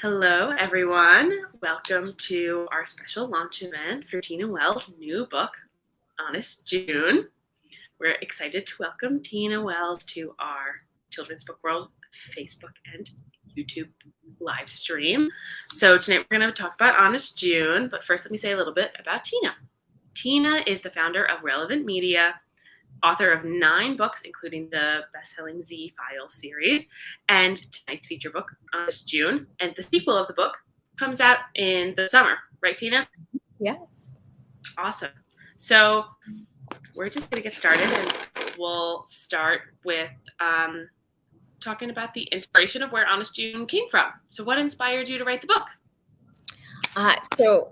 Hello, everyone. Welcome to our special launch event for Tina Wells' new book, Honest June. We're excited to welcome Tina Wells to our Children's Book World Facebook and YouTube live stream. So tonight we're going to talk about Honest June, but first let me say a little bit about Tina. Tina is the founder of RLVNT Media, author of 9 books, including the best-selling Z Files series, and tonight's feature book, Honest June. And the sequel of the book comes out in the summer, right, Tina? Yes. Awesome. So we're just going to get started, and we'll start with talking about the inspiration of where Honest June came from. So what inspired you to write the book? So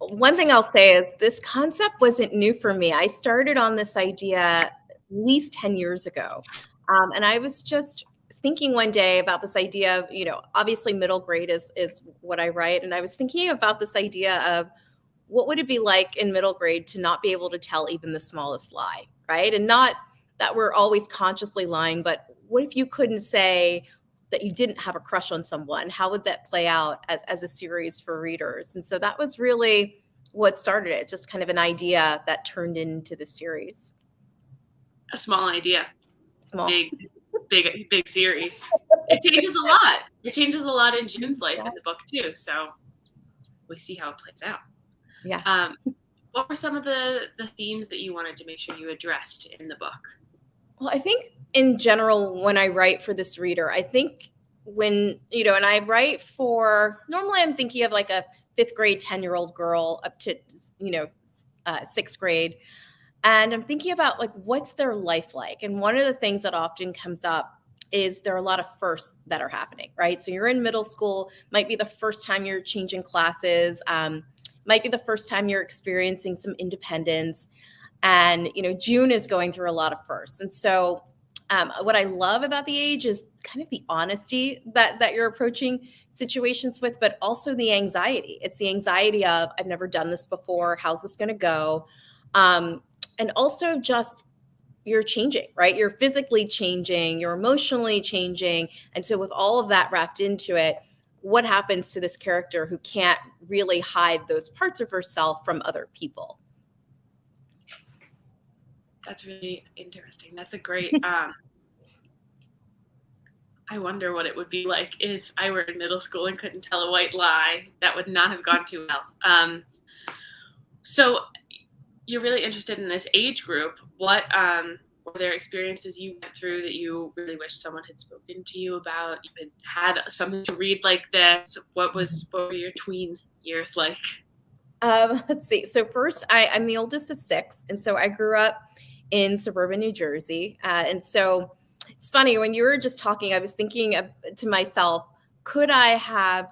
one thing I'll say is this concept wasn't new for me. I started on this idea at least 10 years ago. And I was just thinking one day about this idea of, obviously middle grade is what I write. And I was thinking about this idea of what would it be like in middle grade to not be able to tell even the smallest lie, right? And not that we're always consciously lying, but what if you couldn't say that you didn't have a crush on someone? How would that play out as a series for readers? And so that was really what started it, just kind of an idea that turned into the series. A small idea. Small. Big series. It changes a lot. It changes a lot in June's life in the book too. So we see how it plays out. Yeah. What were some of the themes that you wanted to make sure you addressed in the book? Well, I think in general, when I write for this reader, I think when, and I write for, normally I'm thinking of like a 5th grade, 10-year-old girl up to, 6th grade. And I'm thinking about like, what's their life like? And one of the things that often comes up is there are a lot of firsts that are happening, right? So you're in middle school, might be the first time you're changing classes, might be the first time you're experiencing some independence. And, June is going through a lot of firsts. And so what I love about the age is kind of the honesty that you're approaching situations with, but also the anxiety. It's the anxiety of, I've never done this before. How's this going to go? And also just you're changing, right? You're physically changing, you're emotionally changing. And so with all of that wrapped into it, what happens to this character who can't really hide those parts of herself from other people? That's really interesting. That's a great, I wonder what it would be like if I were in middle school and couldn't tell a white lie. That would not have gone too well. So you're really interested in this age group. What were there experiences you went through that you really wish someone had spoken to you about? You had something to read like this. What were your tween years like? Let's see. So first, I'm the oldest of 6. And so I grew up in suburban New Jersey. And so it's funny, when you were just talking, I was thinking to myself, could I have,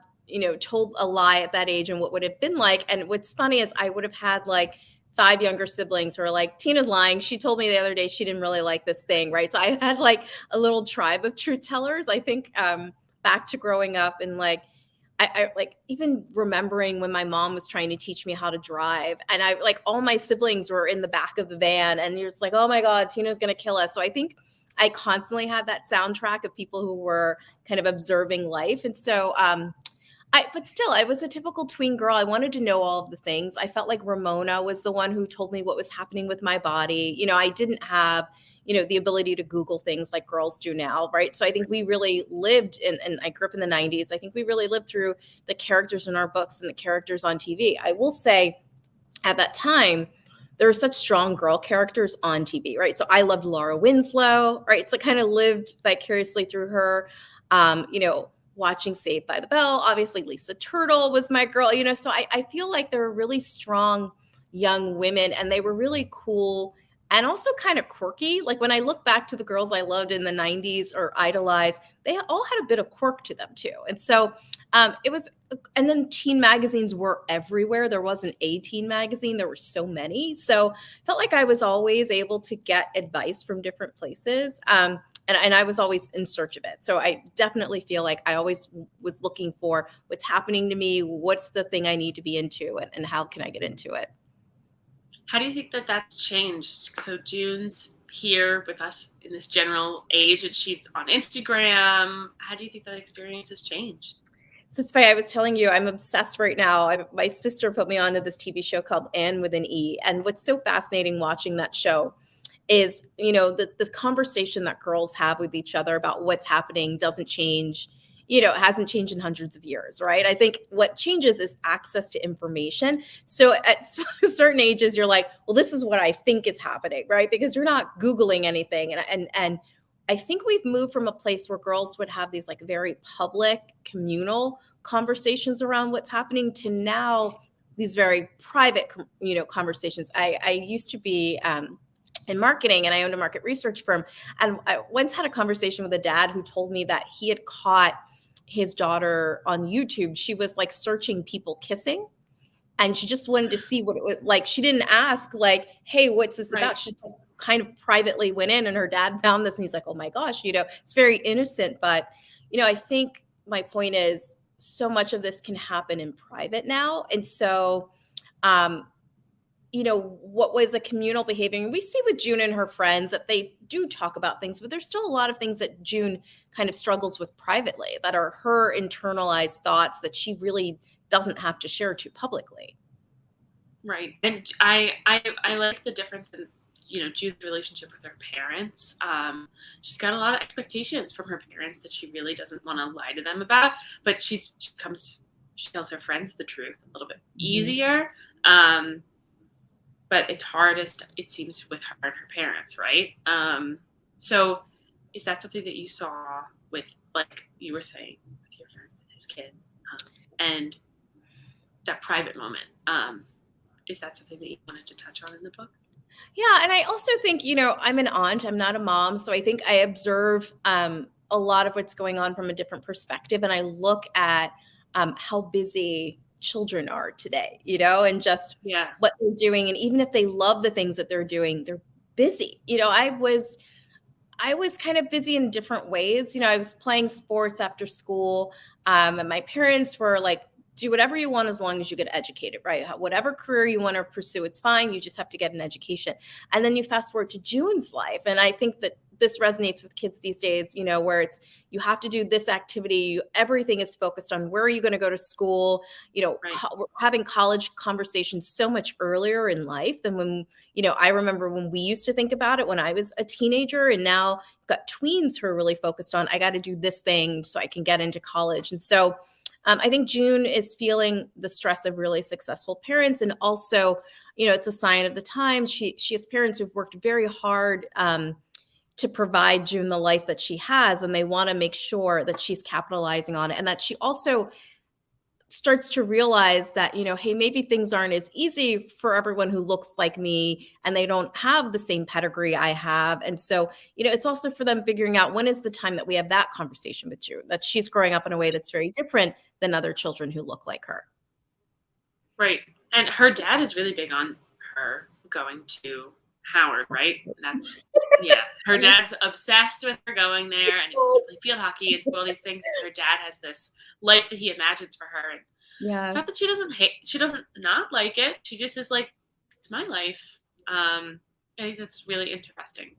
told a lie at that age and what would it have been like? And what's funny is I would have had like 5 younger siblings who are like, Tina's lying. She told me the other day she didn't really like this thing, right? So I had like a little tribe of truth tellers. I think back to growing up and like, I like even remembering when my mom was trying to teach me how to drive, and I like all my siblings were in the back of the van, and you're just like, oh my God, Tina's going to kill us. So I think I constantly had that soundtrack of people who were kind of observing life. And so, but still, I was a typical tween girl. I wanted to know all of the things. I felt like Ramona was the one who told me what was happening with my body. I didn't have, the ability to Google things like girls do now, right? So I think we really lived and I grew up in the 90s. I think we really lived through the characters in our books and the characters on TV. I will say at that time, there were such strong girl characters on TV, right? So I loved Laura Winslow, right? So I kind of lived vicariously through her, watching Saved by the Bell. Obviously, Lisa Turtle was my girl, so I feel like there were really strong young women and they were really cool and also kind of quirky. Like when I look back to the girls I loved in the 90s or idolized, they all had a bit of quirk to them too. And so it was, and then teen magazines were everywhere. There wasn't a teen magazine. There were so many. So I felt like I was always able to get advice from different places. And I was always in search of it. So I definitely feel like I always was looking for what's happening to me, what's the thing I need to be into, and how can I get into it? How do you think that that's changed? So June's here with us in this general age and she's on Instagram. How do you think that experience has changed? So it's funny. I was telling you, I'm obsessed right now. My sister put me onto this TV show called Anne with an E. And what's so fascinating watching that show is, the conversation that girls have with each other about what's happening doesn't change. It hasn't changed in hundreds of years, right? I think what changes is access to information. So at certain ages, you're like, well, this is what I think is happening, right? Because you're not Googling anything. And I think we've moved from a place where girls would have these like very public communal conversations around what's happening to now these very private, conversations. I used to be in marketing and I owned a market research firm. And I once had a conversation with a dad who told me that he had caught his daughter on YouTube. She was like searching people kissing and she just wanted to see what it was like. She didn't ask like, hey, what's this about? She just kind of privately went in and her dad found this and he's like, oh my gosh, it's very innocent. But, I think my point is so much of this can happen in private now. And so, what was a communal behavior? And we see with June and her friends that they do talk about things, but there's still a lot of things that June kind of struggles with privately that are her internalized thoughts that she really doesn't have to share too publicly. Right. And I like the difference in, June's relationship with her parents. She's got a lot of expectations from her parents that she really doesn't want to lie to them about, but she tells her friends the truth a little bit easier. But it's hardest, it seems, with her and her parents, right? So is that something that you saw with, like you were saying, with your friend, with his kid, and that private moment? Is that something that you wanted to touch on in the book? Yeah. And I also think, I'm an aunt, I'm not a mom. So I think I observe a lot of what's going on from a different perspective. And I look at how busy children are today, and just what they're doing. And even if they love the things that they're doing, they're busy. I was kind of busy in different ways. I was playing sports after school. And my parents were like, do whatever you want as long as you get educated, right? Whatever career you want to pursue, it's fine. You just have to get an education. And then you fast forward to June's life. And I think that this resonates with kids these days, where it's, you have to do this activity. Everything is focused on where are you going to go to school, we're having college conversations so much earlier in life than when, I remember when we used to think about it when I was a teenager, and now you've got tweens who are really focused on, I got to do this thing so I can get into college. And so I think June is feeling the stress of really successful parents. And also, it's a sign of the times. She has parents who've worked very hard to provide June the life that she has. And they want to make sure that she's capitalizing on it. And that she also starts to realize that, hey, maybe things aren't as easy for everyone who looks like me and they don't have the same pedigree I have. And so, it's also for them figuring out when is the time that we have that conversation with June, that she's growing up in a way that's very different than other children who look like her. Right. And her dad is really big on her going to Howard, right? That's, her dad's obsessed with her going there and to play field hockey and do all these things. And her dad has this life that he imagines for her. And it's not that she doesn't not like it. She just is like, it's my life. I think that's really interesting.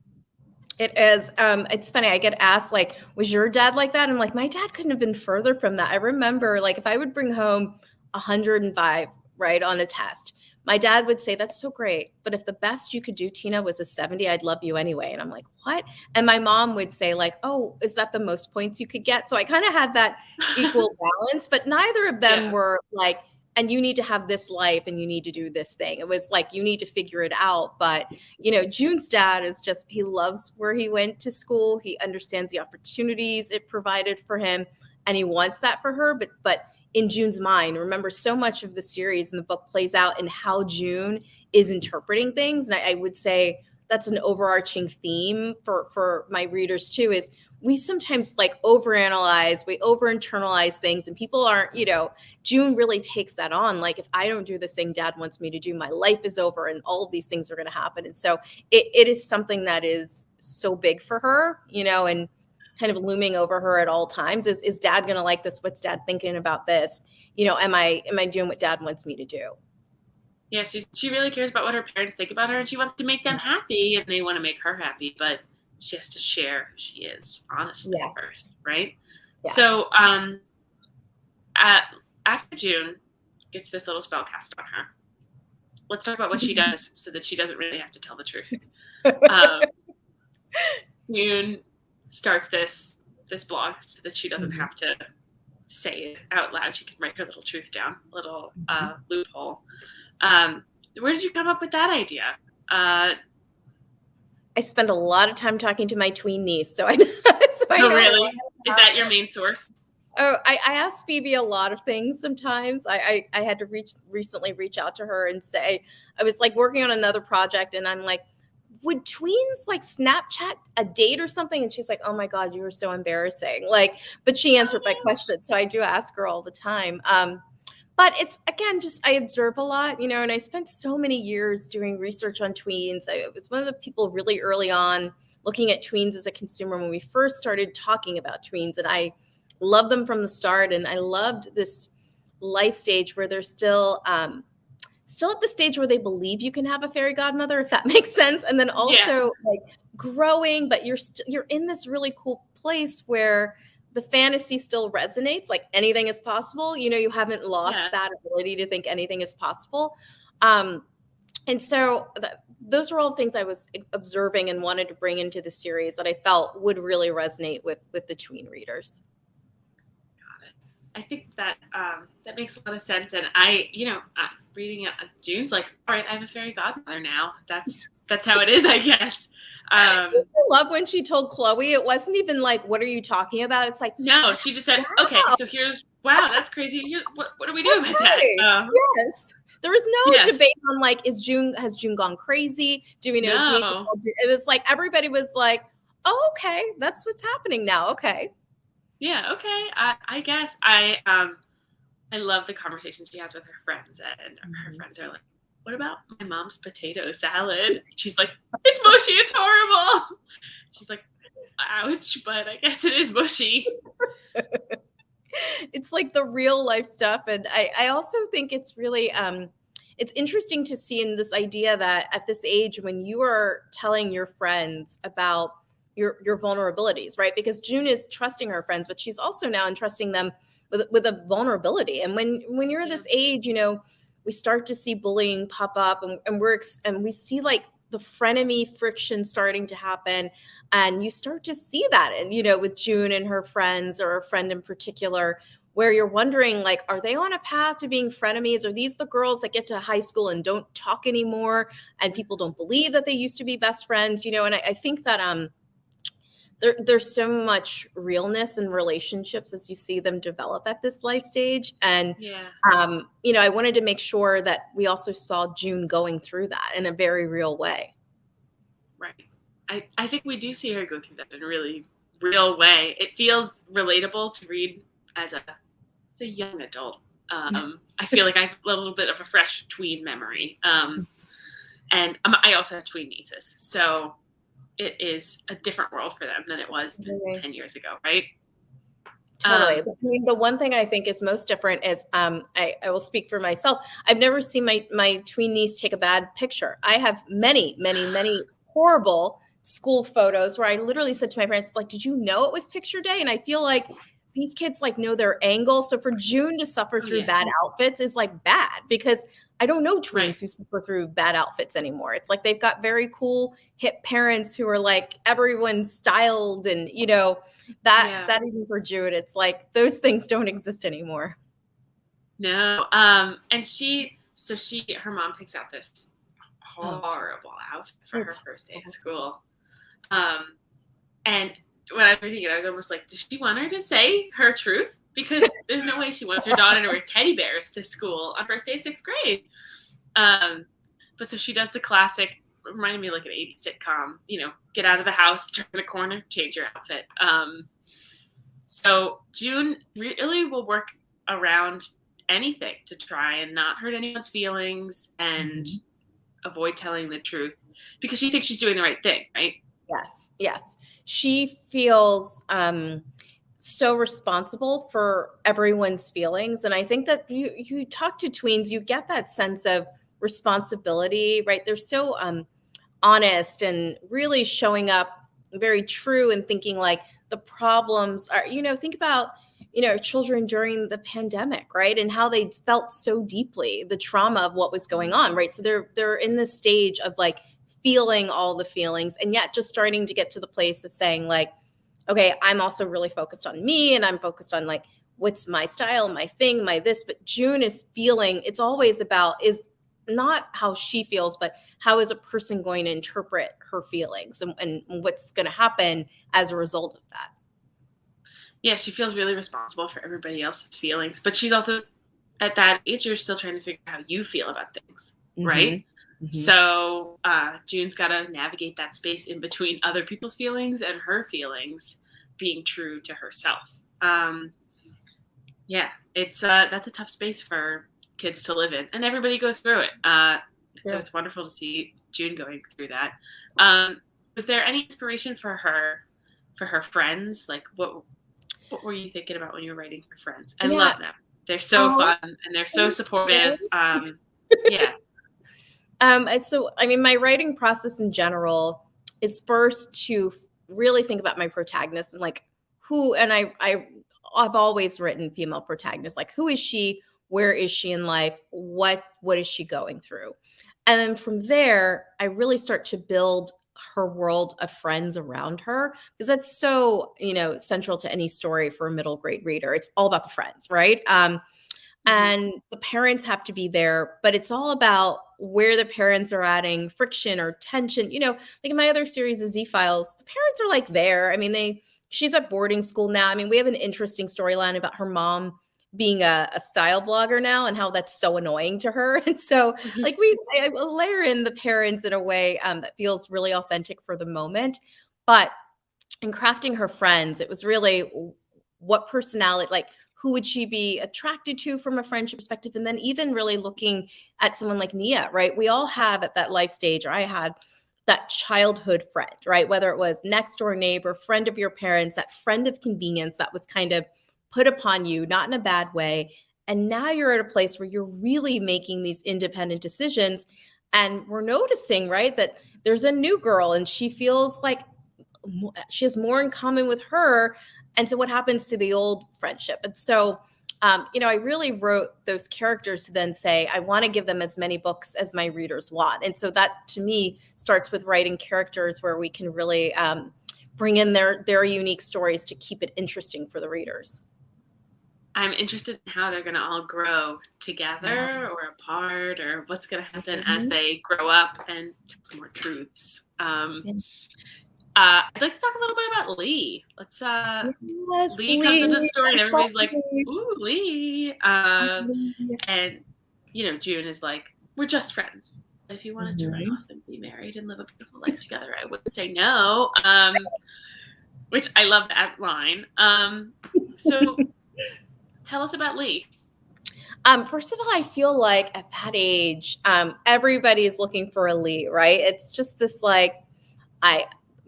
It is. It's funny. I get asked, like, was your dad like that? I'm like, my dad couldn't have been further from that. I remember, like, if I would bring home 105, right, on a test, my dad would say, that's so great. But if the best you could do, Tina, was a 70, I'd love you anyway. And I'm like, what? And my mom would say, like, oh, is that the most points you could get? So I kind of had that equal balance, but neither of them were like, and you need to have this life and you need to do this thing. It was like, you need to figure it out. But, June's dad is just, he loves where he went to school. He understands the opportunities it provided for him and he wants that for her. But in June's mind, remember, so much of the series and the book plays out in how June is interpreting things. And I would say that's an overarching theme for my readers too, is we sometimes like overanalyze, we over-internalize things, and people aren't, June really takes that on. Like, if I don't do this thing Dad wants me to do, my life is over and all of these things are going to happen. And so it is something that is so big for her, and kind of looming over her at all times is Dad going to like this? What's Dad thinking about this? Am I doing what Dad wants me to do? Yeah, she really cares about what her parents think about her, and she wants to make them happy, and they want to make her happy, but she has to share who she is honestly first, right? Yes. So after June gets this little spell cast on her, let's talk about what she does so that she doesn't really have to tell the truth. June starts this blog so that she doesn't have to say it out loud. She can write her little truth down, little loophole. Where did you come up with that idea? I spend a lot of time talking to my tween niece, so I Oh, know really? Is that your main source? Oh, I ask Phoebe a lot of things sometimes. I had to recently reach out to her and say, I was like working on another project and I'm like, would tweens like Snapchat a date or something? And she's like, oh my God, you were so embarrassing. Like, but she answered my question. So I do ask her all the time. But it's, again, just I observe a lot, you know, and I spent so many years doing research on tweens. I was one of the people really early on looking at tweens as a consumer when we first started talking about tweens. And I loved them from the start. And I loved this life stage where they're still at the stage where they believe you can have a fairy godmother, if that makes sense. And then also like growing, but you're in this really cool place where the fantasy still resonates, like anything is possible. You know, you haven't lost that ability to think anything is possible. And so those are all things I was observing and wanted to bring into the series that I felt would really resonate with the tween readers. Got it. I think that that makes a lot of sense. And reading it, June's like, all right, I have a fairy godmother now. That's how it is, I guess. I love when she told Chloe, it wasn't even like, what are you talking about? It's like, no, she just said, okay, so wow, that's crazy. What do we do about that? Yes. There was no debate on like, has June gone crazy? Do we know? No. It was like, everybody was like, oh, okay, that's what's happening now. Okay. Yeah. Okay. I guess I love the conversation she has with her friends, and her friends are like, what about my mom's potato salad? She's like, it's mushy, it's horrible. She's like, ouch, but I guess it is mushy. It's like the real life stuff. And I also think it's really, it's interesting to see in this idea that at this age, when you are telling your friends about your vulnerabilities, right? Because June is trusting her friends, but she's also now entrusting them with a vulnerability. And when you're this age, you know, we start to see bullying pop up, and we see like the frenemy friction starting to happen, and you start to see that, and you know, with June and her friends, or a friend in particular, where you're wondering, like, are they on a path to being frenemies? Are these the girls that get to high school and don't talk anymore, and people don't believe that they used to be best friends? You know, and I think that there's so much realness in relationships as you see them develop at this life stage. And, you know, I wanted to make sure that we also saw June going through that in a very real way. Right. I think we do see her go through that in a really real way. It feels relatable to read as a young adult. I feel like I have a little bit of a fresh tween memory. And I also have tween nieces. So it is a different world for them than it was 10 years ago, right? Totally. I mean, the one thing I think is most different is, I will speak for myself. I've never seen my tween niece take a bad picture. I have many, many, many horrible school photos where I literally said to my parents, like, did you know it was picture day? And I feel like these kids like know their angle. So for June to suffer through bad outfits is like bad, because I don't know tweens who suffer through bad outfits anymore. It's like they've got very cool hip parents who are like everyone's styled, and you know, that even for June, it's like those things don't exist anymore. No. And her mom picks out this horrible outfit for her first day of school. And when I was reading it, I was almost like, does she want her to say her truth? Because there's no way she wants her daughter to wear teddy bears to school on first day of 6th grade. But so she does the classic, reminded me like an 80s sitcom, you know, get out of the house, turn the corner, change your outfit. So June really will work around anything to try and not hurt anyone's feelings and avoid telling the truth, because she thinks she's doing the right thing, right? Yes. She feels so responsible for everyone's feelings. And I think that you talk to tweens, you get that sense of responsibility, right? They're so honest and really showing up very true and thinking like the problems are, you know, think about, children during the pandemic, right? And how they felt so deeply the trauma of what was going on, right? So they're in this stage of like feeling all the feelings, and yet just starting to get to the place of saying like, okay, I'm also really focused on me, and I'm focused on like, what's my style, my thing, my this. But June is feeling, it's always about, is not how she feels, but how is a person going to interpret her feelings, and what's going to happen as a result of that. Yeah, she feels really responsible for everybody else's feelings, but she's also at that age, you're still trying to figure out how you feel about things, right? So June's got to navigate that space in between other people's feelings and her feelings, being true to herself. Yeah, it's that's a tough space for kids to live in, and everybody goes through it. So it's wonderful to see June going through that. Was there any inspiration for her friends? Like, what were you thinking about when you were writing her friends? I love them. They're so fun and they're so supportive. Yeah. So, I mean, my writing process in general is first to really think about my protagonist and like who, and I've always written female protagonists, like who is she? Where is she in life? What is she going through? And then from there, I really start to build her world of friends around her, because that's so, central to any story for a middle grade reader. It's all about the friends, right? And the parents have to be there, but it's all about where the parents are adding friction or tension. Like in my other series, the Z Files, the parents are like there. I mean, she's at boarding school now. I mean, we have an interesting storyline about her mom being a style blogger now and how that's so annoying to her. And so like I layer in the parents in a way that feels really authentic for the moment. But in crafting her friends, it was really what personality, like who would she be attracted to from a friendship perspective? And then even really looking at someone like Nia, right? We all have at that life stage, or I had that childhood friend, right? Whether it was next door neighbor, friend of your parents, that friend of convenience that was kind of put upon you, not in a bad way. And now you're at a place where you're really making these independent decisions. And we're noticing, right, that there's a new girl and she feels like she has more in common with her. And so what happens to the old friendship? And so, I really wrote those characters to then say, I want to give them as many books as my readers want. And so that to me starts with writing characters where we can really bring in their unique stories to keep it interesting for the readers. I'm interested in how they're going to all grow together or apart, or what's going to happen as they grow up and tell some more truths. I'd like to talk a little bit about Lee. Lee comes into the story and everybody's like, ooh, Lee. And, June is like, we're just friends. If you wanted to run off and be married and live a beautiful life together, I wouldn't say no. Which I love that line. So tell us about Lee. First of all, I feel like at that age, everybody's looking for a Lee, right? It's just this like,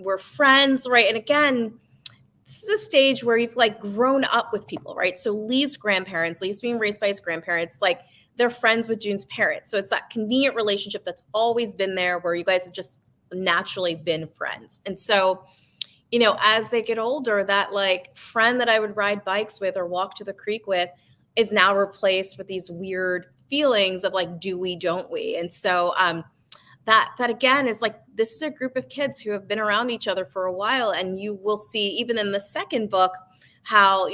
we're friends, right? And again, this is a stage where you've like grown up with people, right? So Lee's being raised by his grandparents, like they're friends with June's parents. So it's that convenient relationship that's always been there where you guys have just naturally been friends. And so, as they get older, that like friend that I would ride bikes with or walk to the creek with is now replaced with these weird feelings of like, do we, don't we? And so, that again is like, this is a group of kids who have been around each other for a while. And you will see even in the second book how,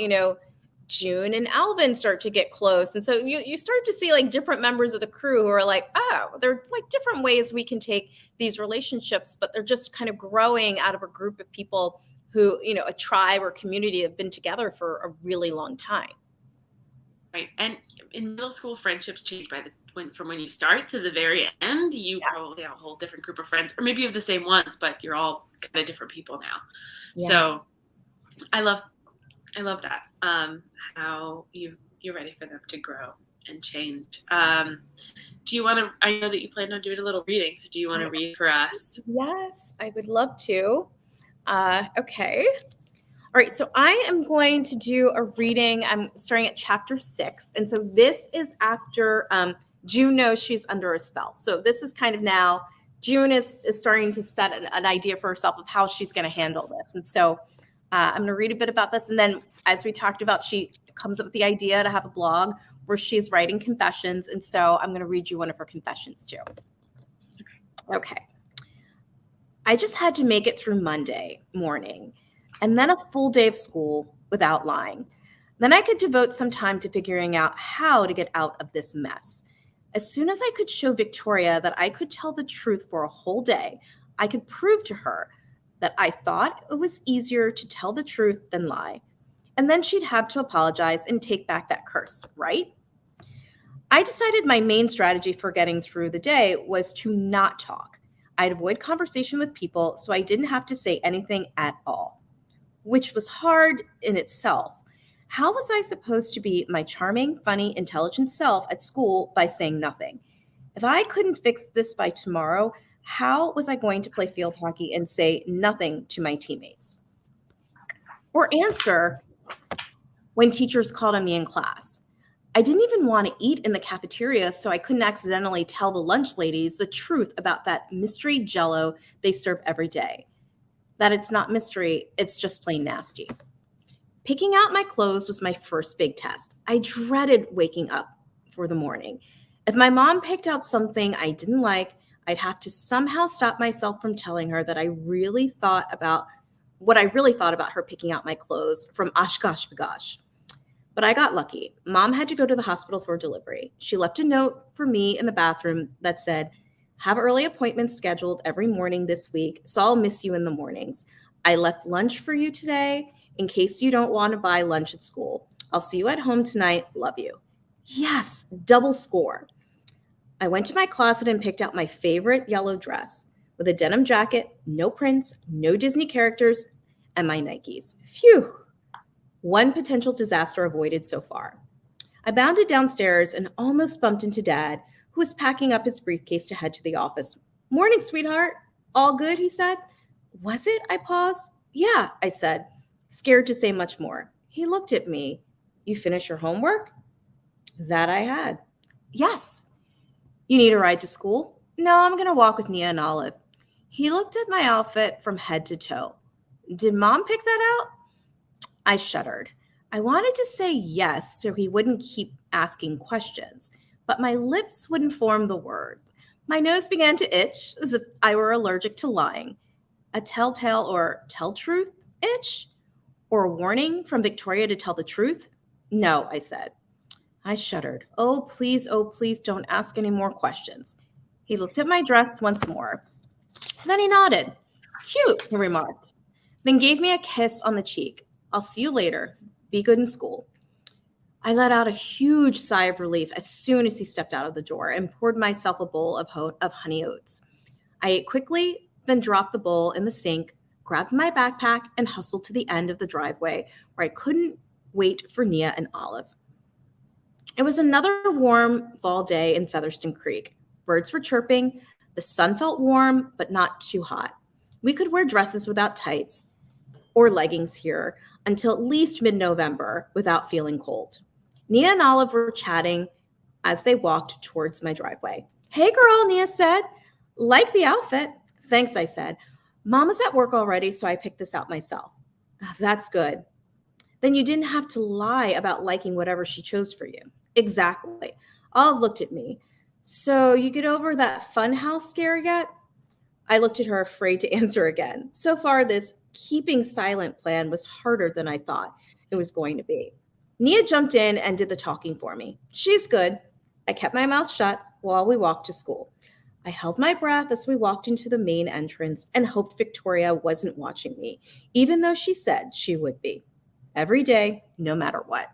June and Alvin start to get close. And so you start to see like different members of the crew who are like, oh, there's like different ways we can take these relationships, but they're just kind of growing out of a group of people who, a tribe or community have been together for a really long time. Right. And in middle school, friendships change from when you start to the very end. You probably have a whole different group of friends, or maybe you have the same ones, but you're all kind of different people now. Yeah. So I love that. How you're ready for them to grow and change. Do you want to? I know that you planned on doing a little reading, so do you want to read for us? Yes, I would love to. Okay. All right, so I am going to do a reading. I'm starting at chapter 6. And so this is after June knows she's under a spell. So this is kind of now, June is starting to set an idea for herself of how she's going to handle this. And so I'm going to read a bit about this. And then as we talked about, she comes up with the idea to have a blog where she's writing confessions. And so I'm going to read you one of her confessions too. Okay. I just had to make it through Monday morning and then a full day of school without lying. Then I could devote some time to figuring out how to get out of this mess. As soon as I could show Victoria that I could tell the truth for a whole day, I could prove to her that I thought it was easier to tell the truth than lie. And then she'd have to apologize and take back that curse, right? I decided my main strategy for getting through the day was to not talk. I'd avoid conversation with people so I didn't have to say anything at all, which was hard in itself. How was I supposed to be my charming, funny, intelligent self at school by saying nothing? If I couldn't fix this by tomorrow, how was I going to play field hockey and say nothing to my teammates? Or answer when teachers called on me in class? I didn't even want to eat in the cafeteria so I couldn't accidentally tell the lunch ladies the truth about that mystery Jell-O they serve every day. That it's not mystery, it's just plain nasty. Picking out my clothes was my first big test. I dreaded waking up for the morning. If my mom picked out something I didn't like, I'd have to somehow stop myself from telling her that what I really thought about her picking out my clothes from Oshkosh Bagosh. But I got lucky. Mom had to go to the hospital for delivery. She left a note for me in the bathroom that said, "Have early appointments scheduled every morning this week, so I'll miss you in the mornings. I left lunch for you today in case you don't want to buy lunch at school. I'll see you at home tonight. Love you." Yes, double score. I went to my closet and picked out my favorite yellow dress with a denim jacket, no prints, no Disney characters, and my Nikes. Phew. One potential disaster avoided so far. I bounded downstairs and almost bumped into Dad, who was packing up his briefcase to head to the office. "Morning, sweetheart. All good?" he said. "Was it?" I paused. "Yeah," I said, scared to say much more. He looked at me. "You finished your homework?" That I had. "Yes." "You need a ride to school?" "No, I'm going to walk with Nia and Olive." He looked at my outfit from head to toe. "Did Mom pick that out?" I shuddered. I wanted to say yes so he wouldn't keep asking questions, but my lips wouldn't form the word. My nose began to itch as if I were allergic to lying. A telltale or tell truth itch? Or a warning from Victoria to tell the truth? "No," I said. I shuddered. Oh, please don't ask any more questions." He looked at my dress once more. Then he nodded. "Cute," he remarked. Then gave me a kiss on the cheek. "I'll see you later. Be good in school." I let out a huge sigh of relief as soon as he stepped out of the door and poured myself a bowl of honey oats. I ate quickly, then dropped the bowl in the sink, grabbed my backpack, and hustled to the end of the driveway where I couldn't wait for Nia and Olive. It was another warm fall day in Featherston Creek. Birds were chirping. The sun felt warm, but not too hot. We could wear dresses without tights or leggings here until at least mid-November without feeling cold. Nia and Olive were chatting as they walked towards my driveway. "Hey girl," Nia said. "Like the outfit." "Thanks," I said. "Mama's at work already, so I picked this out myself." "That's good." "Then you didn't have to lie about liking whatever she chose for you." "Exactly." Olive looked at me. "So you get over that funhouse scare yet?" I looked at her, afraid to answer again. So far, this keeping silent plan was harder than I thought it was going to be. Nia jumped in and did the talking for me. "She's good." I kept my mouth shut while we walked to school. I held my breath as we walked into the main entrance and hoped Victoria wasn't watching me, even though she said she would be. Every day, no matter what.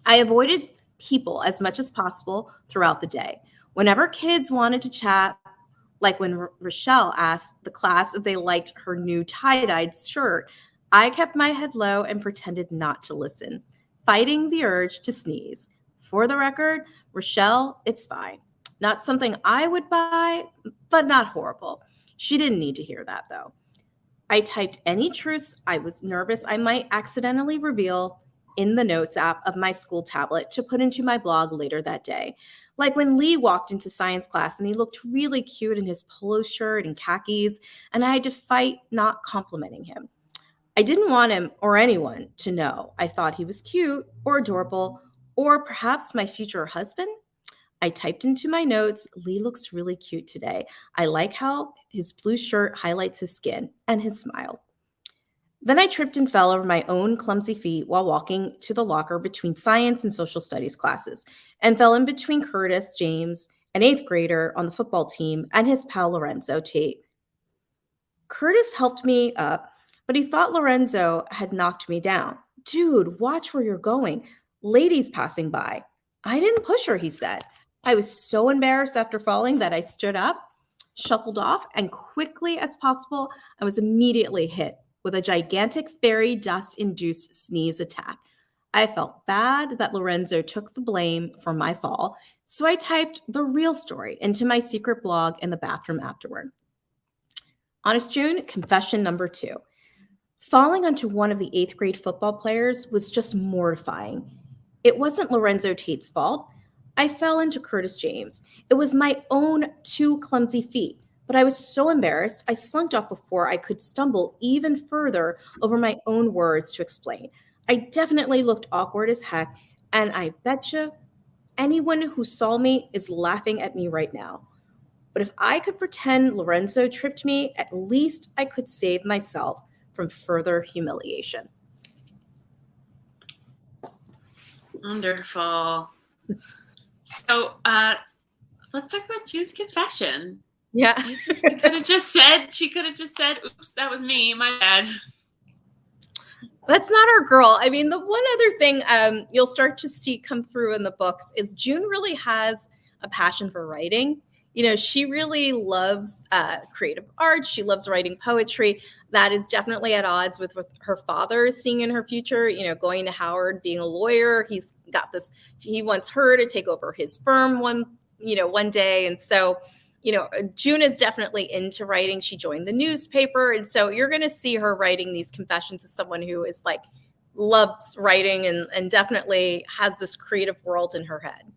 I avoided people as much as possible throughout the day. Whenever kids wanted to chat, like when Rochelle asked the class if they liked her new tie-dyed shirt, I kept my head low and pretended not to listen, fighting the urge to sneeze. For the record, Rochelle, it's fine. Not something I would buy, but not horrible. She didn't need to hear that, though. I typed any truths I was nervous I might accidentally reveal in the notes app of my school tablet to put into my blog later that day. Like when Lee walked into science class and he looked really cute in his polo shirt and khakis, and I had to fight not complimenting him. I didn't want him or anyone to know I thought he was cute or adorable or perhaps my future husband. I typed into my notes, Lee looks really cute today. I like how his blue shirt highlights his skin and his smile. Then I tripped and fell over my own clumsy feet while walking to the locker between science and social studies classes, and fell in between Curtis James, an eighth grader on the football team, and his pal Lorenzo Tate. Curtis helped me up, but he thought Lorenzo had knocked me down. Dude, watch where you're going. Ladies passing by. I didn't push her, he said. I was so embarrassed after falling that I stood up, shuffled off, and quickly as possible, I was immediately hit with a gigantic fairy dust-induced sneeze attack. I felt bad that Lorenzo took the blame for my fall, so I typed the real story into my secret blog in the bathroom afterward. Honest June, confession number 2. Falling onto one of the 8th grade football players was just mortifying. It wasn't Lorenzo Tate's fault. I fell into Curtis James. It was my own 2 clumsy feet, but I was so embarrassed I slunked off before I could stumble even further over my own words to explain. I definitely looked awkward as heck, and I betcha anyone who saw me is laughing at me right now. But if I could pretend Lorenzo tripped me, at least I could save myself from further humiliation. Wonderful. So let's talk about June's confession. Yeah. She could have just said, oops, that was me, my bad. That's not our girl. I mean, the one other thing you'll start to see come through in the books is June really has a passion for writing. You know, she really loves creative art. She loves writing poetry. That is definitely at odds with what her father is seeing in her future, you know, going to Howard, being a lawyer. He's got this, he wants her to take over his firm one day. And so, you know, June is definitely into writing. She joined the newspaper. And so you're going to see her writing these confessions as someone who is like, loves writing and definitely has this creative world in her head.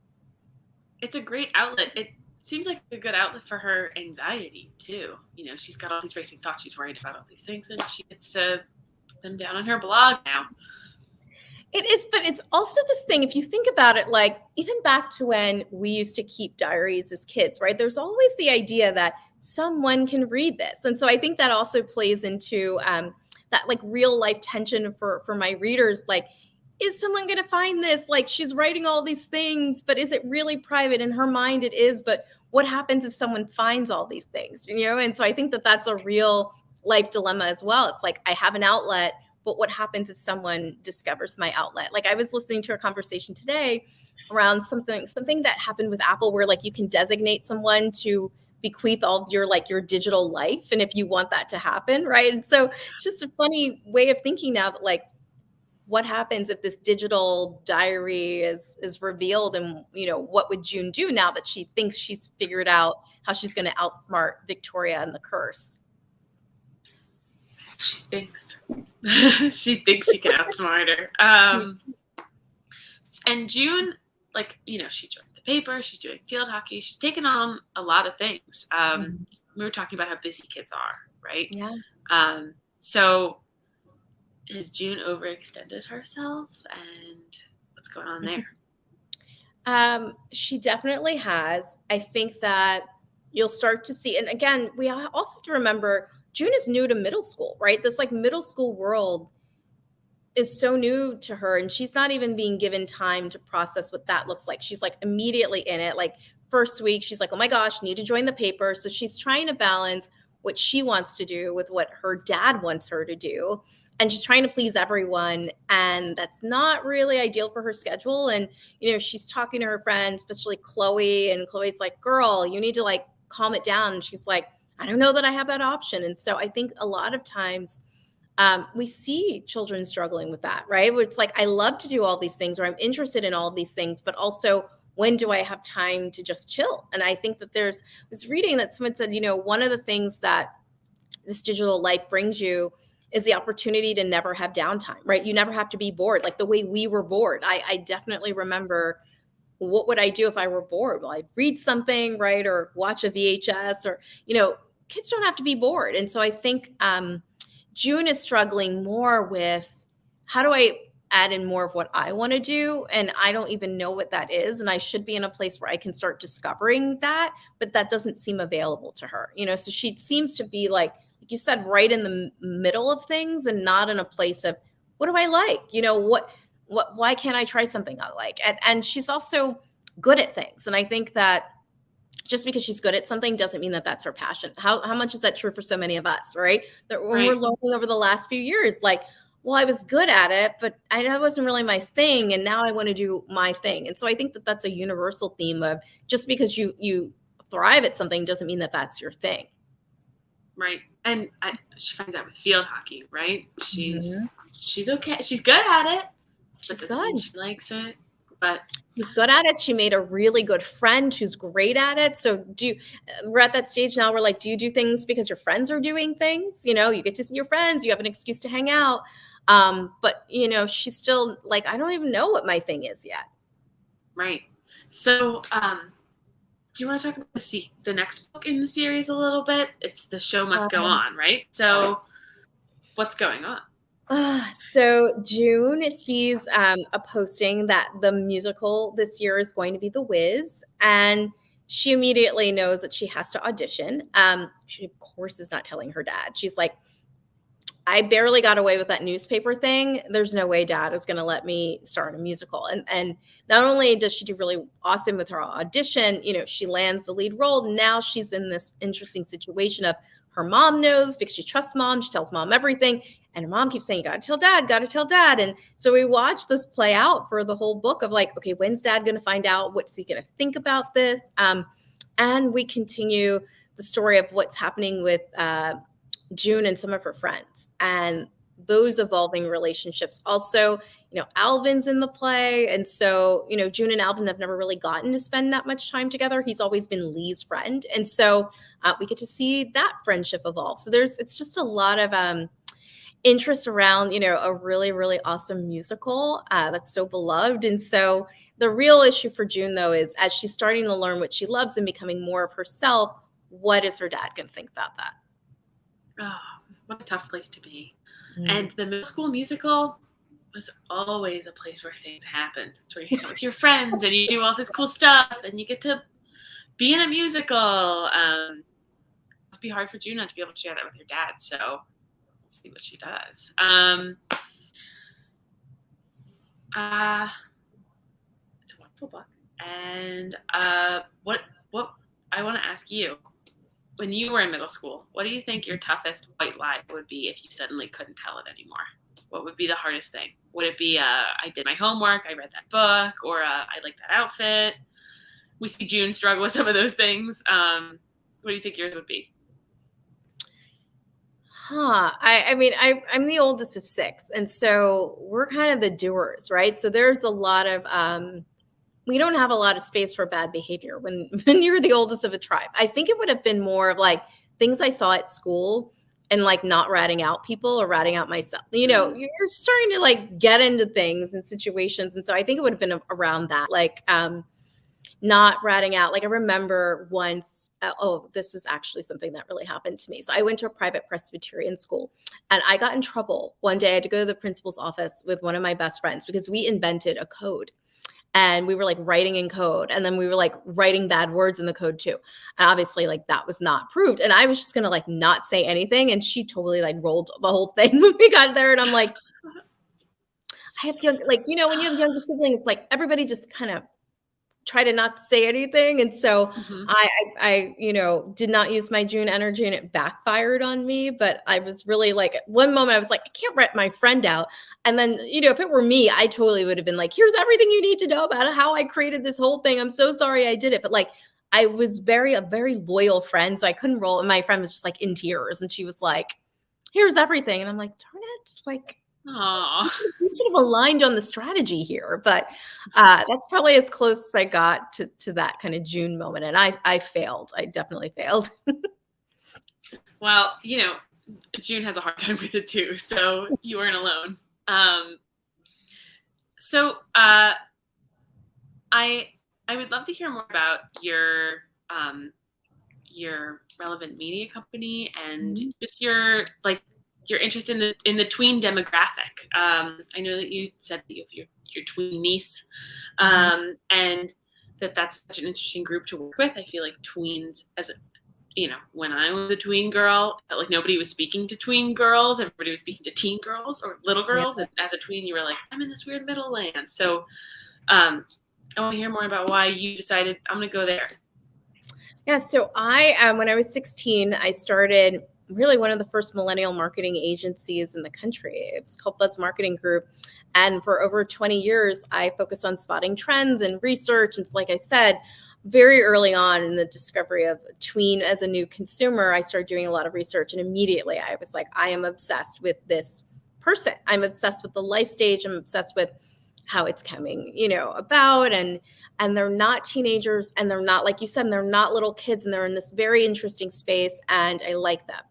It's a great outlet. It seems like a good outlet for her anxiety too. You know, she's got all these racing thoughts. She's worried about all these things, and she gets to put them down on her blog now. It is, but it's also this thing, if you think about it, like even back to when we used to keep diaries as kids, right? There's always the idea that someone can read this. And so I think that also plays into that like real life tension for my readers. Like, is someone going to find this? Like, she's writing all these things, but is it really private? In her mind, it is. But what happens if someone finds all these things? You know, and so I think that that's a real life dilemma as well. It's like, I have an outlet, but what happens if someone discovers my outlet? Like, I was listening to a conversation today around something that happened with Apple, where like you can designate someone to bequeath all your like your digital life, and if you want that to happen, right? And so it's just a funny way of thinking now that like, what happens if this digital diary is revealed, and you know, what would June do now that she thinks she's figured out how she's going to outsmart Victoria and the curse? She thinks she can outsmart her. And June, like, you know, she joined the paper. She's doing field hockey. She's taken on a lot of things. We were talking about how busy kids are, right? Yeah. So has June overextended herself, and what's going on there? She definitely has. I think that you'll start to see, and again, we also have to remember June is new to middle school, right? This like middle school world is so new to her, and she's not even being given time to process what that looks like. She's like immediately in it. Like first week, she's like, oh my gosh, need to join the paper. So she's trying to balance what she wants to do with what her dad wants her to do. And she's trying to please everyone. And that's not really ideal for her schedule. And, you know, she's talking to her friends, especially Chloe, and Chloe's like, girl, you need to like calm it down. And she's like, I don't know that I have that option. And so I think a lot of times we see children struggling with that, right? Where it's like, I love to do all these things, or I'm interested in all of these things, but also when do I have time to just chill? And I think that I was reading that someone said, you know, one of the things that this digital life brings you is the opportunity to never have downtime, right? You never have to be bored, like the way we were bored. I definitely remember, what would I do if I were bored? Well, I'd read something, right? Or watch a VHS, or, you know, kids don't have to be bored. And so I think June is struggling more with, how do I add in more of what I want to do? And I don't even know what that is. And I should be in a place where I can start discovering that, but that doesn't seem available to her, so she seems to be like you said, right in the middle of things and not in a place of, what do I like? Why can't I try something I like? And she's also good at things. And I think that just because she's good at something doesn't mean that that's her passion. How much is that true for so many of us, right? That when we're Right. learning over the last few years, like, well, I was good at it, but that wasn't really my thing, and now I want to do my thing. And so I think that that's a universal theme of, just because you thrive at something doesn't mean that that's your thing. Right. And she finds out with field hockey, right? She's Mhm. okay. She's good at it. That She's doesn't mean good. she likes it. But She's good at it. She made a really good friend who's great at it. So we're at that stage now where, like, do you do things because your friends are doing things? You get to see your friends, you have an excuse to hang out. But she's still like, I don't even know what my thing is yet. right. So, do you want to talk about the next book in the series a little bit? It's The Show Must Go Um, On, right? So, what's going on? So June sees a posting that the musical this year is going to be The Wiz, and she immediately knows that she has to audition. She, of course, is not telling her dad. She's like, I barely got away with that newspaper thing. There's no way dad is going to let me star in a musical. And not only does she do really awesome with her audition, she lands the lead role. Now she's in this interesting situation of, her mom knows because she trusts mom. She tells mom everything. And her mom keeps saying, you got to tell dad, got to tell dad. And so we watch this play out for the whole book of, like, okay, when's dad going to find out? What's he going to think about this? And we continue the story of what's happening with June and some of her friends and those evolving relationships. Also, Alvin's in the play. And so, June and Alvin have never really gotten to spend that much time together. He's always been Lee's friend. And so we get to see that friendship evolve. So it's just a lot of interest around, a really, really awesome musical that's so beloved. And so the real issue for June, though, is as she's starting to learn what she loves and becoming more of herself, what is her dad going to think about that? Oh, what a tough place to be. And the middle school musical was always a place where things happened. It's where you hang out with your friends and you do all this cool stuff and you get to be in a musical. It must be hard for June not to be able to share that with her dad. So we'll see what she does. It's a wonderful book. And what I want to ask you, when you were in middle school, what do you think your toughest white lie would be if you suddenly couldn't tell it anymore? What would be the hardest thing? Would it be I did my homework, I read that book, or I like that outfit? We see June struggle with some of those things. What do you think yours would be? I mean, I'm the oldest of six, and so we're kind of the doers, right? So there's a lot of we don't have a lot of space for bad behavior when you're the oldest of a tribe. I think it would have been more of like things I saw at school and like not ratting out people or ratting out myself. You're starting to like get into things and situations, and so I think it would have been around that, like not ratting out. Like I remember once, this is actually something that really happened to me. So I went to a private Presbyterian school and I got in trouble. One day I had to go to the principal's office with one of my best friends because we invented a code. And we were like writing in code, and then we were like writing bad words in the code too. And obviously, like that was not proved. And I was just gonna like not say anything. And she totally like rolled the whole thing when we got there. And I'm like, I have young, like, when you have younger siblings, like everybody just kind of try to not say anything. And so Mm-hmm. I did not use my June energy, and it backfired on me. But I was really like, at one moment I was like, I can't rat my friend out. And then, if it were me, I totally would have been like, here's everything you need to know about how I created this whole thing. I'm so sorry I did it. But like, I was a very loyal friend. So I couldn't roll. And my friend was just like in tears. And she was like, here's everything. And I'm like, darn it. Just like, Aww. we should have aligned on the strategy here. But that's probably as close as I got to that kind of June moment. And I failed. I definitely failed. Well, June has a hard time with it too, so you weren't alone. So I would love to hear more about your relevant media company and just your like your interest in the tween demographic. I know that you said that you have your tween niece, and that's such an interesting group to work with. I feel like tweens, as when I was a tween girl, I felt like nobody was speaking to tween girls. Everybody was speaking to teen girls or little girls. Yeah. And as a tween, you were like, I'm in this weird middle land. So I want to hear more about why you decided I'm going to go there. Yeah, so when I was 16, I started really one of the first millennial marketing agencies in the country. It was called Buzz Marketing Group. And for over 20 years, I focused on spotting trends and research. And like I said, very early on in the discovery of tween as a new consumer, I started doing a lot of research. And immediately I was like, I am obsessed with this person. I'm obsessed with the life stage. I'm obsessed with how it's coming, about. And they're not teenagers, and they're not, like you said, they're not little kids, and they're in this very interesting space, and I like them.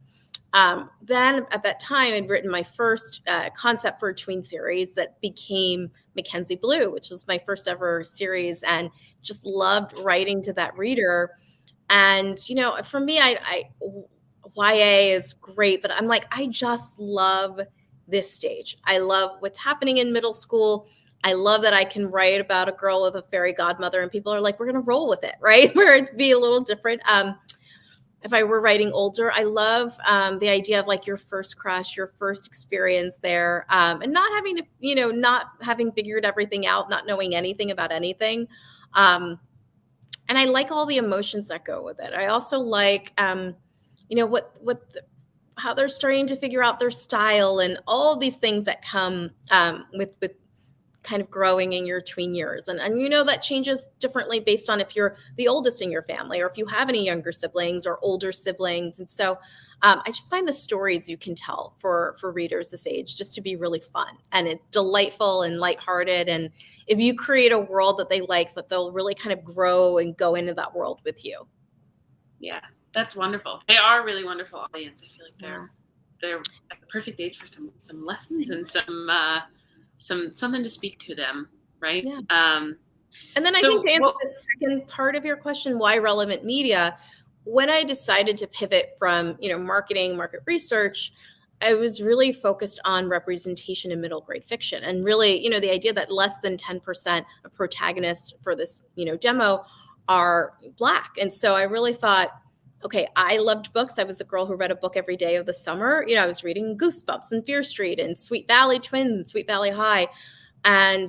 Then at that time, I'd written my first concept for a tween series that became Mackenzie Blue, which was my first ever series, and just loved writing to that reader. And, for me, YA is great, but I'm like, I just love this stage. I love what's happening in middle school. I love that I can write about a girl with a fairy godmother, and people are like, we're going to roll with it, right? Where it'd be a little different. If I were writing older, I love the idea of like your first crush, your first experience there, and not having to, not having figured everything out, not knowing anything about anything. And I like all the emotions that go with it. I also like, how they're starting to figure out their style and all these things that come with kind of growing in your tween years. And that changes differently based on if you're the oldest in your family or if you have any younger siblings or older siblings. And so I just find the stories you can tell for readers this age just to be really fun, and it's delightful and lighthearted. And if you create a world that they like, that they'll really kind of grow and go into that world with you. Yeah, that's wonderful. They are a really wonderful audience. I feel like they're at the perfect age for some lessons and something to speak to them, right? Yeah. And then I think to answer the second part of your question, why relevant media, when I decided to pivot from, marketing, market research, I was really focused on representation in middle grade fiction. And really, the idea that less than 10% of protagonists for this, demo are Black. And so I really thought, okay, I loved books. I was the girl who read a book every day of the summer. I was reading Goosebumps and Fear Street and Sweet Valley Twins and Sweet Valley High. And,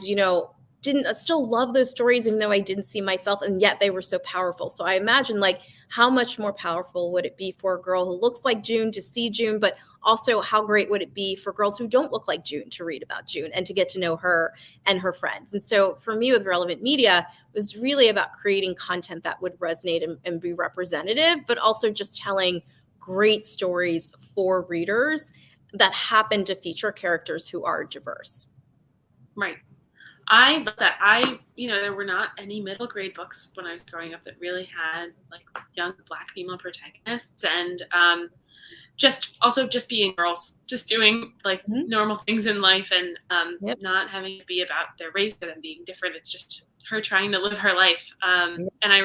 I still love those stories, even though I didn't see myself, and yet they were so powerful. So I imagine, like, how much more powerful would it be for a girl who looks like June to see June, but also how great would it be for girls who don't look like June to read about June and to get to know her and her friends. And so for me with relevant media, it was really about creating content that would resonate and be representative, but also just telling great stories for readers that happen to feature characters who are diverse. Right. I love that. There were not any middle grade books when I was growing up that really had like young Black female protagonists, and just being girls, just doing like normal things in life, and not having it be about their race or them being different. It's just her trying to live her life. And I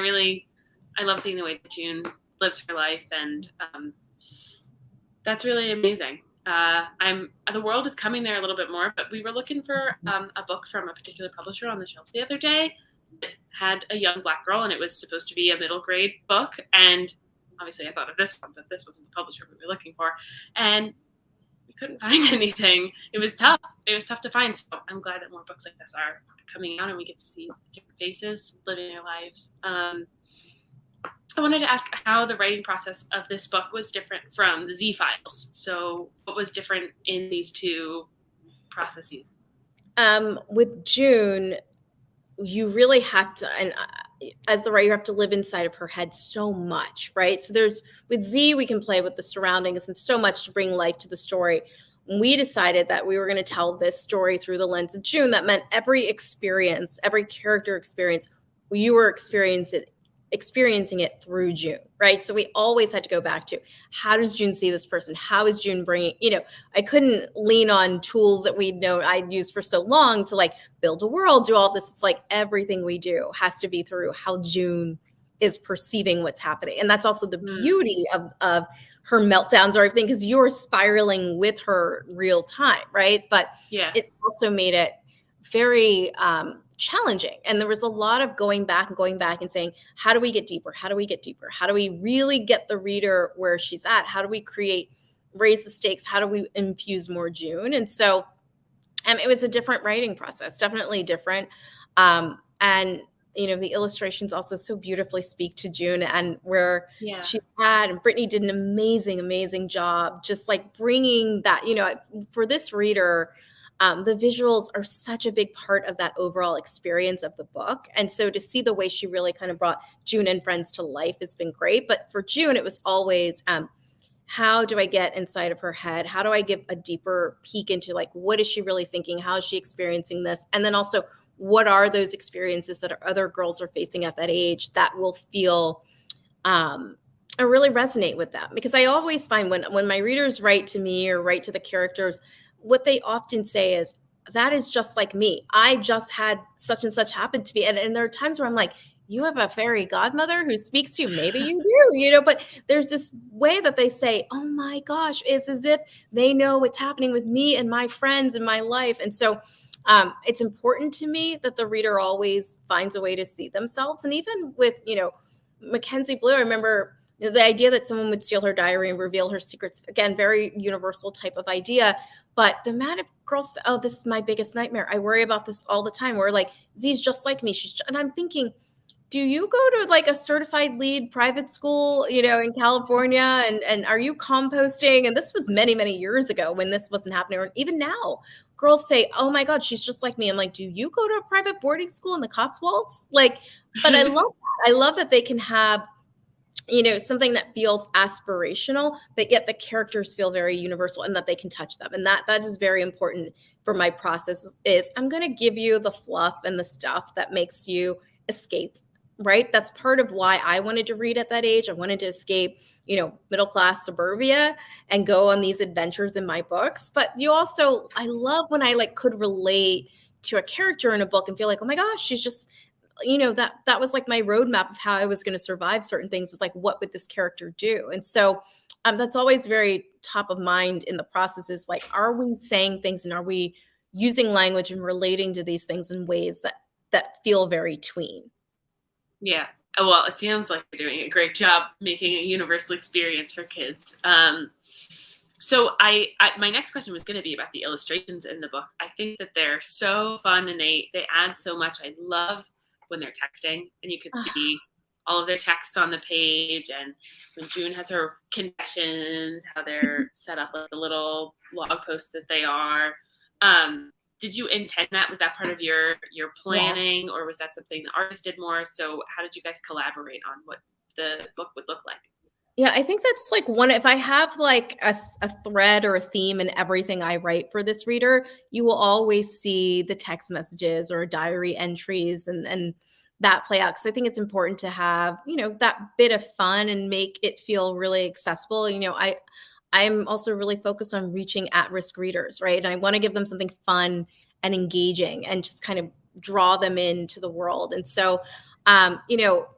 love seeing the way that June lives her life, and that's really amazing. The world is coming there a little bit more, but we were looking for a book from a particular publisher on the shelf the other day. It had a young Black girl, and it was supposed to be a middle grade book. And obviously I thought of this one, but this wasn't the publisher we were looking for. And we couldn't find anything. It was tough. It was tough to find. So I'm glad that more books like this are coming out, and we get to see different faces living their lives. I wanted to ask how the writing process of this book was different from the Z Files. So what was different in these two processes? With June, you really have to, and as the writer, you have to live inside of her head so much, right? So with Z, we can play with the surroundings and so much to bring life to the story. We decided that we were going to tell this story through the lens of June. That meant every experience, every character experience, you were experiencing it through June, right? So we always had to go back to, how does June see this person? How is June bringing, I couldn't lean on tools that I'd used for so long to like build a world, do all this. It's like everything we do has to be through how June is perceiving what's happening. And that's also the beauty of her meltdowns or everything, because you're spiraling with her real time, right? But it also made it very challenging. And there was a lot of going back and saying, how do we get deeper? How do we get deeper? How do we really get the reader where she's at? How do we raise the stakes? How do we infuse more June? And so it was a different writing process, definitely different. And the illustrations also so beautifully speak to June and where she's at. And Brittany did an amazing job, just like bringing that, for this reader, the visuals are such a big part of that overall experience of the book. And so to see the way she really kind of brought June and friends to life has been great. But for June, it was always, how do I get inside of her head? How do I give a deeper peek into like, what is she really thinking? How is she experiencing this? And then also, what are those experiences that other girls are facing at that age that will feel or really resonate with them? Because I always find when my readers write to me or write to the characters, what they often say is, that is just like me. I just had such and such happen to me. And there are times where I'm like, you have a fairy godmother who speaks to you. Maybe you do, but there's this way that they say, oh my gosh, it's as if they know what's happening with me and my friends in my life. And so it's important to me that the reader always finds a way to see themselves. And even with, Mackenzie Blue, I remember the idea that someone would steal her diary and reveal her secrets, again, very universal type of idea. But the amount of girls, oh, this is my biggest nightmare. I worry about this all the time. We're like, Z's just like me. And I'm thinking, do you go to like a certified lead private school, in California? And are you composting? And this was many years ago when this wasn't happening. Or even now, girls say, oh my God, she's just like me. I'm like, do you go to a private boarding school in the Cotswolds? But I love that. I love that they can have, something that feels aspirational, but yet the characters feel very universal and that they can touch them. And that is very important for my process is I'm going to give you the fluff and the stuff that makes you escape, right? That's part of why I wanted to read at that age. I wanted to escape, middle-class suburbia and go on these adventures in my books. But I love when I could relate to a character in a book and feel like, oh my gosh, she's just, that was like my roadmap of how I was going to survive certain things, was like, what would this character do? And so that's always very top of mind in the process is like, are we saying things and are we using language and relating to these things in ways that feel very tween? Yeah. Well, it sounds like you're doing a great job making a universal experience for kids. So my next question was going to be about the illustrations in the book. I think that they're so fun and they add so much. I love when they're texting and you could see all of their texts on the page, and when June has her confessions, how they're set up like the little blog posts that they are. Did you intend that? Was that part of your planning, or was that something the artist did more? So how did you guys collaborate on what the book would look like? Yeah, I think that's if I have like a thread or a theme in everything I write for this reader, you will always see the text messages or diary entries and that play out. Cause I think it's important to have, that bit of fun and make it feel really accessible. I'm also really focused on reaching at-risk readers, right? And I want to give them something fun and engaging and just kind of draw them into the world. And so,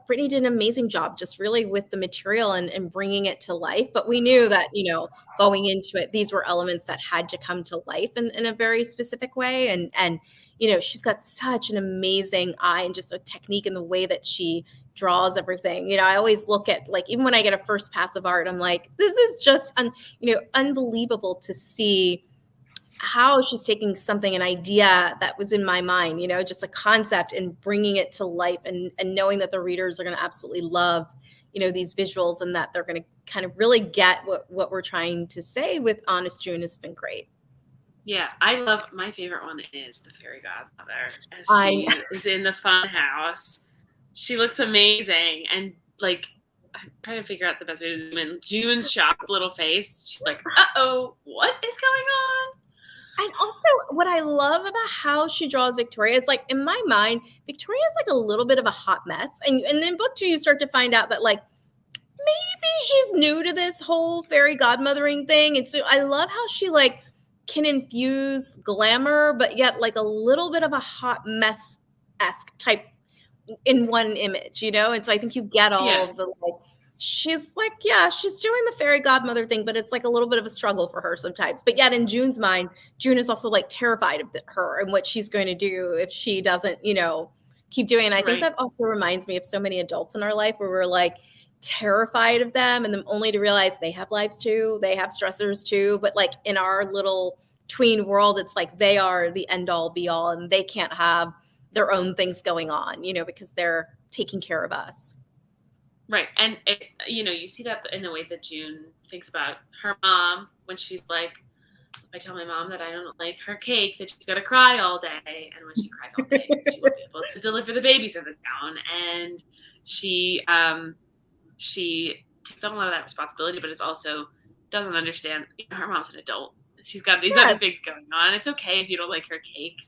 Brittany did an amazing job just really with the material and bringing it to life. But we knew that, going into it, these were elements that had to come to life in a very specific way. And she's got such an amazing eye and just a technique in the way that she draws everything. I always look at even when I get a first pass of art, I'm like, this is just unbelievable to see how she's taking an idea that was in my mind, just a concept, and bringing it to life and knowing that the readers are going to absolutely love, these visuals, and that they're going to kind of really get what we're trying to say with Honest June has been great. Yeah, my favorite one is the fairy godmother as she is in the fun house. She looks amazing, and I'm trying to figure out the best way to zoom in. June's shocked little face. She's like, "Uh-oh, what is going on?" And also, what I love about how she draws Victoria is in my mind, Victoria is a little bit of a hot mess. And in book 2, you start to find out that maybe she's new to this whole fairy godmothering thing. And so I love how she can infuse glamour, but yet a little bit of a hot mess-esque type in one image, and so I think you get all Yeah. of the like, she's like, yeah, she's doing the fairy godmother thing, but it's like a little bit of a struggle for her sometimes. But yet in June's mind, June is also like terrified of her and what she's going to do if she doesn't, keep doing it. And I think Right. that also reminds me of so many adults in our life where we're like terrified of them, and then only to realize they have lives too, they have stressors too. But like in our little tween world, it's like they are the end all be all, and they can't have their own things going on, because they're taking care of us. Right. And, you see that in the way that June thinks about her mom when she's like, I tell my mom that I don't like her cake, that she's going to cry all day. And when she cries all day, she won't be able to deliver the babies in the town. And she takes on a lot of that responsibility, but is also doesn't understand, her mom's an adult. She's got these other things going on. It's okay if you don't like her cake.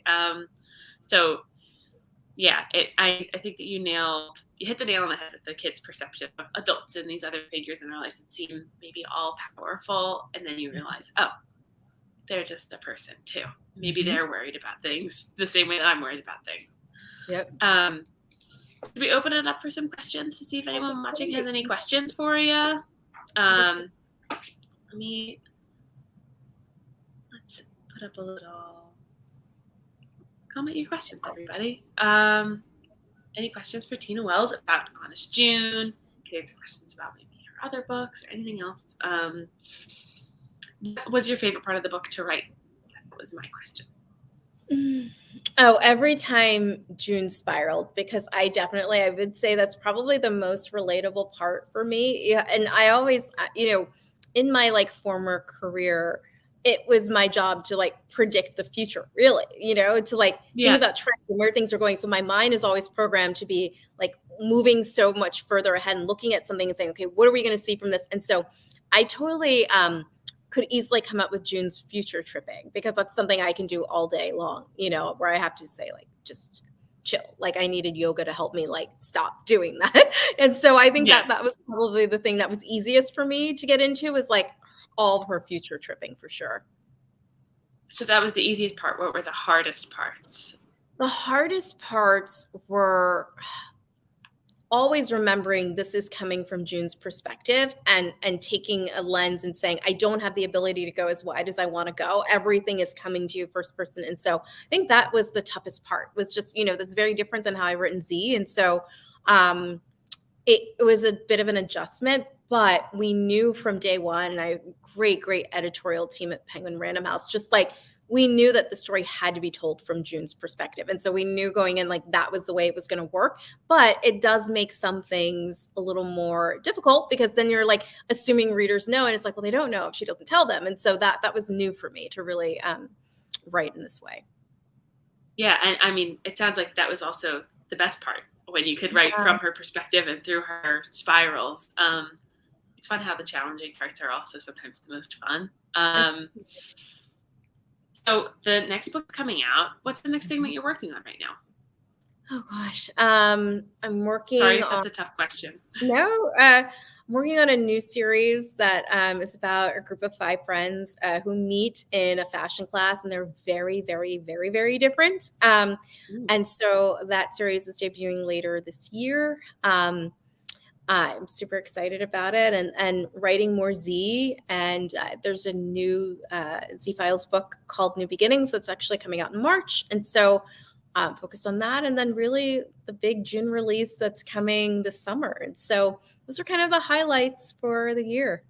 So yeah, I think that you hit the nail on the head with the kids' perception of adults and these other figures in their lives that seem maybe all powerful. And then you realize, oh, they're just a person too. Maybe they're worried about things the same way that I'm worried about things. Yep. Should we open it up for some questions to see if anyone watching has any questions for you? Let's put up a little. Comment your questions, everybody. Any questions for Tina Wells about Honest June? Kids, questions about maybe her other books or anything else? What was your favorite part of the book to write? That was my question. Oh, every time June spiraled, because I would say that's probably the most relatable part for me. Yeah, and I always, in my like former career, it was my job to like predict the future, really, to like think about trends and where things are going. So my mind is always programmed to be like moving so much further ahead and looking at something and saying, okay, what are we going to see from this? And so I totally could easily come up with June's future tripping, because that's something I can do all day long, where I have to say like, just chill. Like I needed yoga to help me like stop doing that. And so I think that was probably the thing that was easiest for me to get into, was like all of her future tripping for sure. So that was the easiest part. What were the hardest parts? The hardest parts were always remembering this is coming from June's perspective, and taking a lens and saying, I don't have the ability to go as wide as I want to go. Everything is coming to you first person. And so I think that was the toughest part, was just, that's very different than how I've written Z. And so it was a bit of an adjustment, but we knew from day one, and I great editorial team at Penguin Random House, just like, we knew that the story had to be told from June's perspective. And so we knew going in like that was the way it was going to work. But it does make some things a little more difficult, because then you're like assuming readers know, and it's like, well, they don't know if she doesn't tell them. And so that was new for me to really write in this way. Yeah. And I mean, it sounds like that was also the best part, when you could write from her perspective and through her spirals. It's fun how the challenging parts are also sometimes the most fun. So the next book's coming out. What's the next thing that you're working on right now? Oh gosh, I'm working. Sorry if that's a tough question. No, I'm working on a new series that is about a group of 5 friends who meet in a fashion class, and they're very, very, very, very different. And so that series is debuting later this year. I'm super excited about it, and writing more Z. And there's a new Z Files book called New Beginnings that's actually coming out in March. And so focused on that. And then really the big June release that's coming this summer. And so those are kind of the highlights for the year.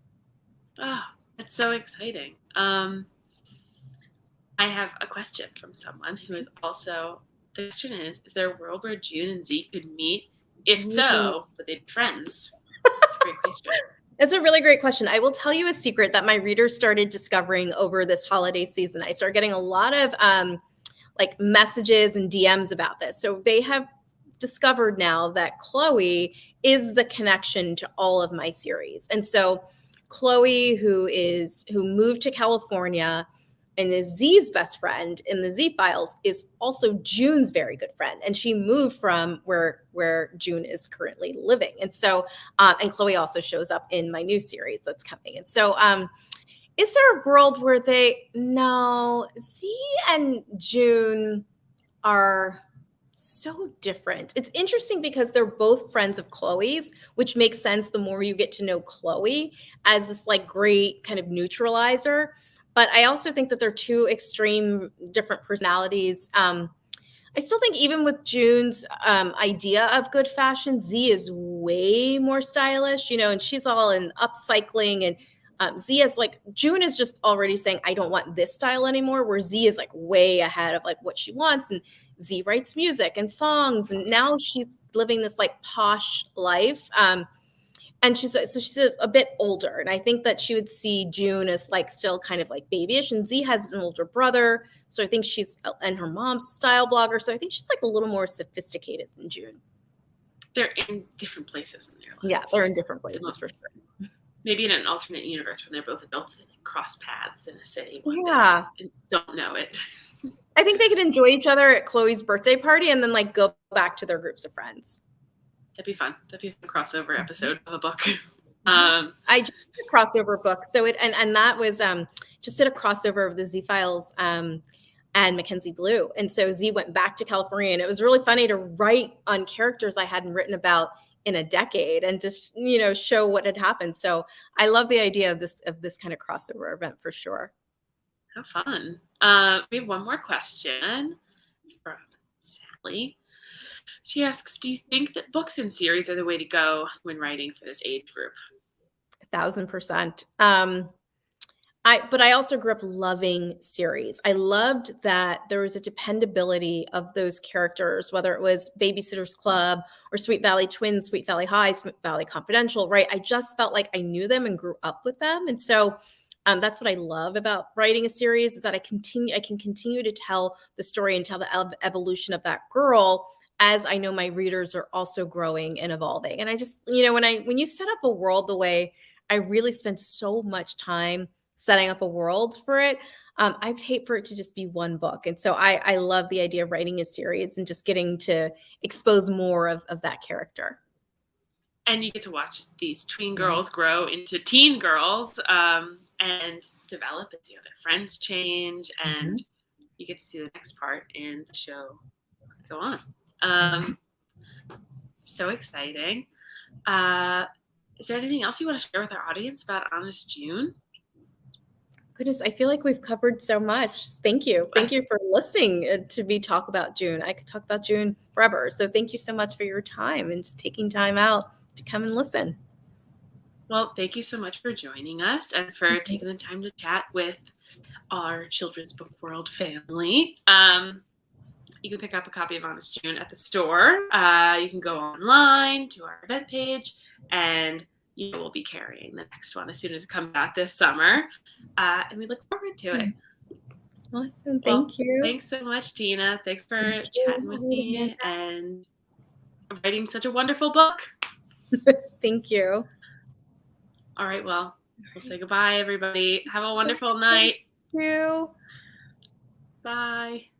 Oh, that's so exciting. I have a question from someone who is also, the question is there a world where June and Z could meet? If so, would they be friends? That's a great question. It's a really great question. I will tell you a secret that my readers started discovering over this holiday season. I started getting a lot of like messages and DMs about this. So they have discovered now that Chloe is the connection to all of my series. And so Chloe, who moved to California and is Z's best friend in the Z Files, is also June's very good friend. And she moved from where June is currently living. And so, and Chloe also shows up in my new series that's coming. And so, is there a world where Z and June are so different. It's interesting because they're both friends of Chloe's, which makes sense the more you get to know Chloe as this like great kind of neutralizer. But I also think that they're two extreme different personalities. I still think even with June's idea of good fashion, Z is way more stylish, you know, and she's all in upcycling, and Z is like, June is just already saying, I don't want this style anymore, where Z is like way ahead of like what she wants. And Z writes music and songs, and now she's living this like posh life. And she's a bit older, and I think that she would see June as like still kind of like babyish, and Z has an older brother, so I think she's, and her mom's a style blogger, so I think she's like a little more sophisticated than June. They're in different places in their lives. Yeah, they're in different places for sure. Maybe in an alternate universe when they're both adults, they cross paths in a city one Yeah, day and don't know it. I think they could enjoy each other at Chloe's birthday party and then like go back to their groups of friends. That'd be fun. That'd be a crossover episode of a book. I just did a crossover book. So and that was just did a crossover of the Z Files and Mackenzie Blue. And so Z went back to California, and it was really funny to write on characters I hadn't written about in a decade and just, you know, show what had happened. So I love the idea of this kind of crossover event for sure. How fun. We have one more question from Sally. She asks, do you think that books and series are the way to go when writing for this age group? 1,000%. But I also grew up loving series. I loved that there was a dependability of those characters, whether it was Babysitter's Club or Sweet Valley Twins, Sweet Valley High, Sweet Valley Confidential, right? I just felt like I knew them and grew up with them. And so that's what I love about writing a series, is that I can continue to tell the story and tell the evolution of that girl, as I know my readers are also growing and evolving. And I just, you know, when you set up a world the way I really spend so much time setting up a world for it, I'd hate for it to just be one book. And so I love the idea of writing a series and just getting to expose more of that character. And you get to watch these tween girls grow into teen girls and develop as their friends change, and you get to see the next part in the show go on. So exciting. Is there anything else you want to share with our audience about Honest June? Goodness, I feel like we've covered so much. Thank you. Thank you for listening to me talk about June. I could talk about June forever. So thank you so much for your time and just taking time out to come and listen. Well, thank you so much for joining us and for taking the time to chat with our Children's Book World family. You can pick up a copy of Honest June at the store. You can go online to our event page, and we'll be carrying the next one as soon as it comes out this summer. And we look forward to it. Awesome. Thank you. Thanks so much, Tina. Thanks for chatting with me and writing such a wonderful book. Thank you. All right. Well, we'll say goodbye, everybody. Have a wonderful night. Thank you. Bye.